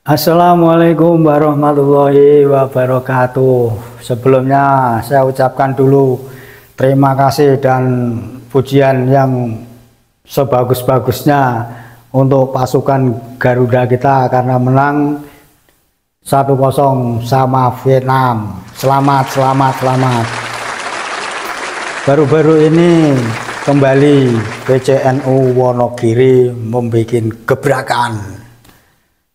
Assalamualaikum warahmatullahi wabarakatuh. Sebelumnya saya ucapkan dulu terima kasih dan pujian yang sebagus-bagusnya untuk pasukan Garuda kita karena menang 1-0 sama Vietnam. Selamat. Baru-baru ini kembali PCNU Wonogiri membuat gebrakan.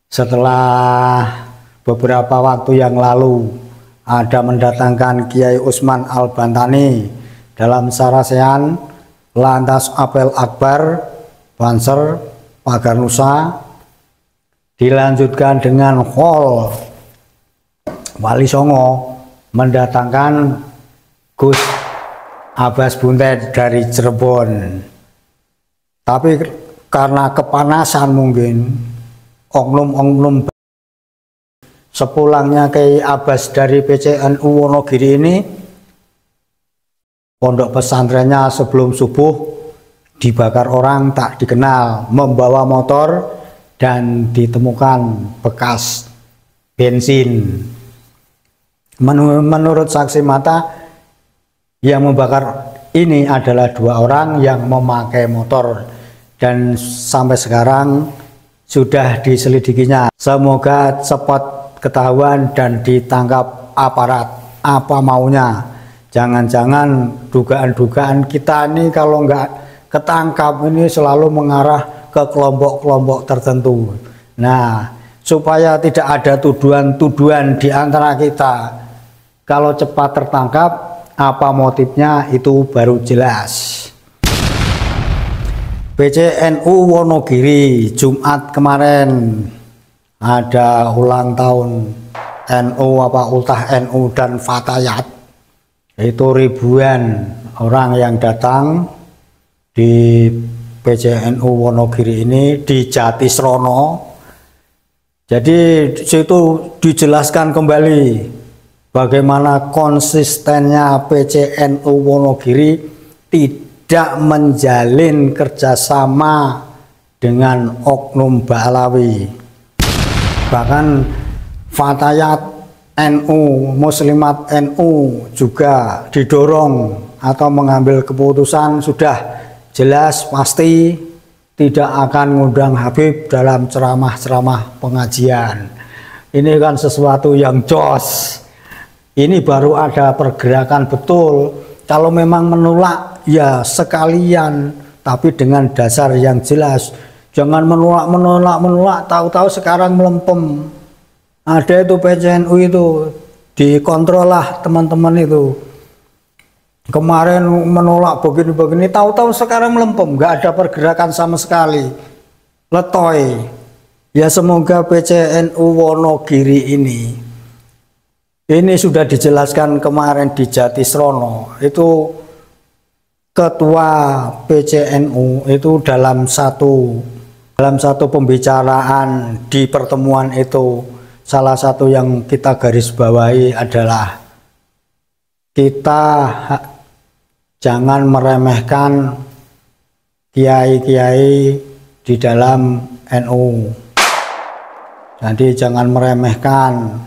Setelah beberapa waktu yang lalu ada mendatangkan Kiai Usman Al-Bantani dalam sarasehan lantas apel akbar Banser Pagar Nusa, dilanjutkan dengan hall Wali Songo mendatangkan Gus Abbas Buntet dari Cirebon. Tapi karena kepanasan mungkin oknum-oknum sepulangnya Kiai Abbas dari PCNU Wonogiri ini, pondok pesantrennya sebelum subuh dibakar orang tak dikenal membawa motor dan ditemukan bekas bensin. Menurut saksi mata, yang membakar ini adalah 2 orang yang memakai motor dan sampai sekarang sudah diselidikinya. Semoga cepat ketahuan dan ditangkap aparat apa maunya. Jangan-jangan dugaan-dugaan kita ini kalau nggak ketangkap ini selalu mengarah ke kelompok-kelompok tertentu. Nah, supaya tidak ada tuduhan-tuduhan di antara kita, kalau cepat tertangkap apa motifnya itu baru jelas. PCNU Wonogiri Jumat kemarin ada ulang tahun NU ultah NU dan Fatayat, itu ribuan orang yang datang di PCNU Wonogiri ini di Jatisrono. Jadi situ dijelaskan kembali bagaimana konsistennya PCNU Wonogiri tidak menjalin kerjasama dengan oknum Ba'alawi. Bahkan Fatayat NU, Muslimat NU juga didorong atau mengambil keputusan sudah jelas pasti tidak akan ngundang Habib dalam ceramah-ceramah pengajian. Ini kan sesuatu yang jos. Ini baru ada pergerakan betul. Kalau memang menolak ya sekalian, tapi dengan dasar yang jelas. Jangan menolak, tahu-tahu sekarang melempem. Ada itu PCNU itu, dikontrol lah teman-teman itu. Kemarin menolak begini-begini, tahu-tahu sekarang melempem, nggak ada pergerakan sama sekali. Letoy. Ya semoga PCNU Wonogiri ini sudah dijelaskan kemarin di Jatisrono, itu ketua PCNU itu dalam satu pembicaraan di pertemuan itu, salah satu yang kita garis bawahi adalah kita jangan meremehkan kiai-kiai di dalam NU. Jadi jangan meremehkan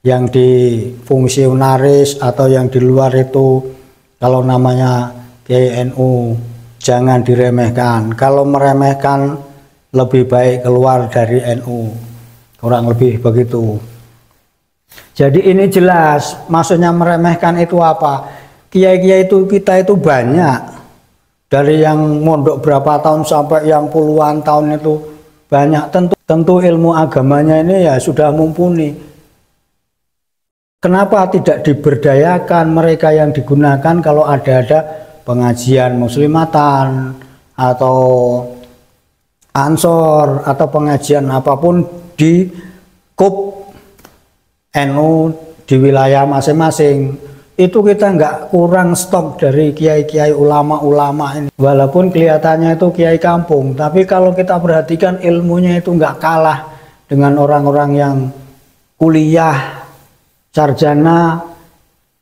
yang di fungsionaris atau yang di luar itu, kalau namanya KNU jangan diremehkan. Kalau meremehkan lebih baik keluar dari NU, kurang lebih begitu. Jadi ini jelas maksudnya meremehkan itu apa. Kiai-kiai itu kita itu banyak, dari yang mondok berapa tahun sampai yang puluhan tahun itu banyak. Tentu ilmu agamanya ini ya sudah mumpuni. Kenapa tidak diberdayakan mereka yang digunakan kalau ada pengajian muslimatan atau ansor atau pengajian apapun di KUP NU di wilayah masing-masing, itu kita nggak kurang stok dari kiai-kiai ulama-ulama ini. Walaupun kelihatannya itu kiai kampung, tapi kalau kita perhatikan ilmunya itu nggak kalah dengan orang-orang yang kuliah sarjana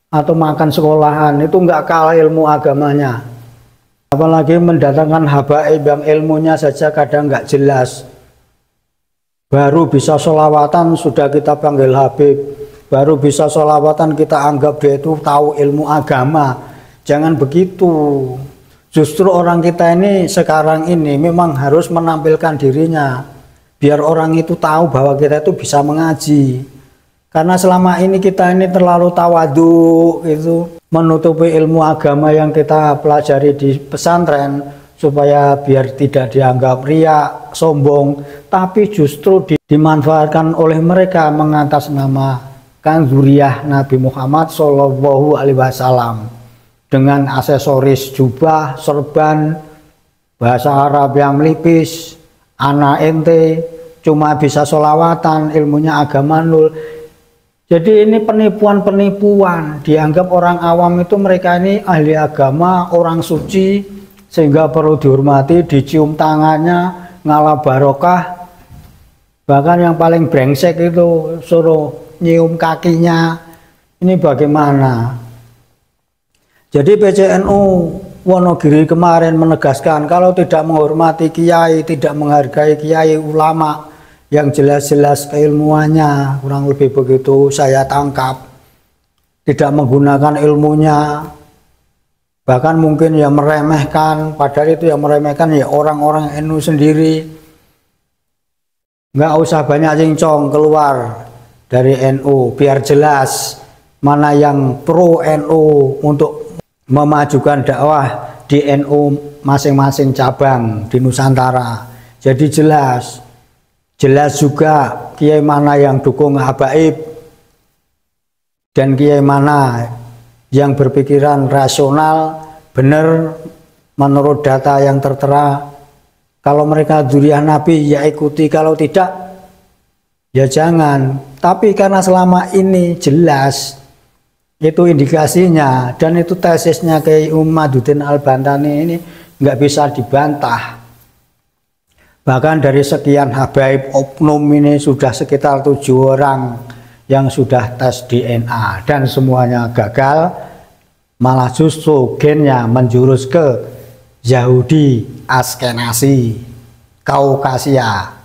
atau makan sekolahan, itu nggak kalah ilmu agamanya. Apalagi mendatangkan habaib yang ilmunya saja kadang nggak jelas. Baru bisa sholawatan sudah kita panggil Habib, baru bisa sholawatan kita anggap dia itu tahu ilmu agama. Jangan begitu. Justru orang kita ini sekarang ini memang harus menampilkan dirinya, biar orang itu tahu bahwa kita itu bisa mengaji. Karena selama ini kita ini terlalu tawadu, itu menutupi ilmu agama yang kita pelajari di pesantren, supaya biar tidak dianggap riak, sombong, tapi justru dimanfaatkan oleh mereka mengatasnamakan zuriyah Nabi Muhammad Shallallahu Alaihi Wasallam dengan aksesoris jubah, serban, bahasa Arab yang melipis, anak ente cuma bisa sholawatan, ilmunya agama nul. Jadi ini penipuan-penipuan, dianggap orang awam itu mereka ini ahli agama, orang suci, sehingga perlu dihormati, dicium tangannya, ngalah barokah. Bahkan yang paling brengsek itu suruh nyium kakinya. Ini bagaimana? Jadi PCNU Wonogiri kemarin menegaskan kalau tidak menghormati kiai, tidak menghargai kiai ulama yang jelas-jelas keilmuannya, kurang lebih begitu saya tangkap, tidak menggunakan ilmunya, bahkan mungkin ya meremehkan, padahal itu yang meremehkan ya orang-orang NU sendiri. Nggak usah banyak cincong keluar dari NU, biar jelas mana yang pro NU untuk memajukan dakwah di NU masing-masing cabang di Nusantara. Jadi jelas juga kiai mana yang dukung habaib dan kiai mana yang berpikiran rasional, benar menurut data yang tertera. Kalau mereka dzurriyyah Nabi ya ikuti, kalau tidak ya jangan. Tapi karena selama ini jelas itu indikasinya dan itu tesisnya Kiai Maduddin Al-Bantani ini nggak bisa dibantah. Bahkan dari sekian habaib oknum ini sudah sekitar 7 orang yang sudah tes DNA dan semuanya gagal, malah justru gennya menjurus ke Yahudi Askenazi, Kaukasia.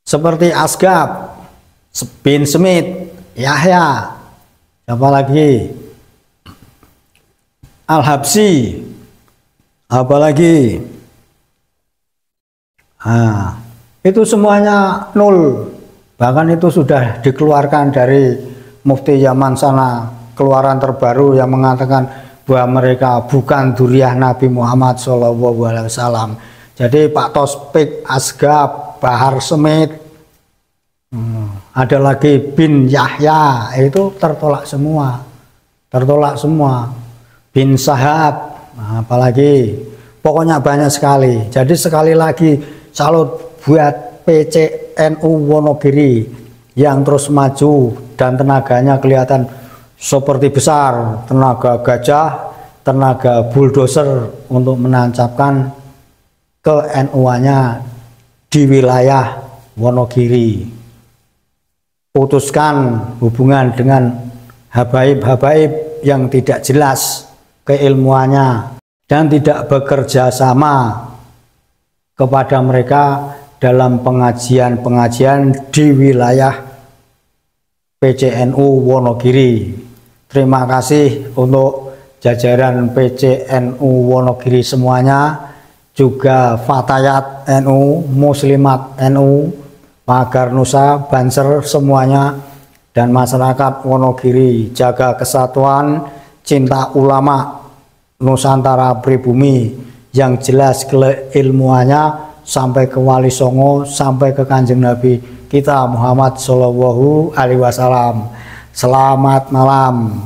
Seperti Asgab, bin Smith, Yahya, siapa lagi? Al-Habsi, apalagi? Nah, itu semuanya nol. Bahkan itu sudah dikeluarkan dari Mufti Yaman sana, keluaran terbaru yang mengatakan bahwa mereka bukan dzurriyyah Nabi Muhammad SAW. Jadi Pak Tospik, Asgab, Bahar Smith, ada lagi bin Yahya, itu tertolak semua, bin Sahab, apalagi, pokoknya banyak sekali. Jadi sekali lagi salut buat PCNU Wonogiri yang terus maju dan tenaganya kelihatan seperti besar, tenaga gajah, tenaga bulldozer untuk menancapkan ke NU-nya di wilayah Wonogiri. Putuskan hubungan dengan habaib-habaib yang tidak jelas keilmuannya dan tidak bekerja sama kepada mereka dalam pengajian-pengajian di wilayah PCNU Wonogiri. Terima kasih untuk jajaran PCNU Wonogiri semuanya, juga Fatayat NU, Muslimat NU, Pagar Nusa, Banser semuanya, dan masyarakat Wonogiri. Jaga kesatuan, cinta ulama Nusantara pribumi yang jelas keilmuannya sampai ke Wali Songo, sampai ke Kanjeng Nabi kita Muhammad Shallallahu Alaihi Wasallam. Selamat malam.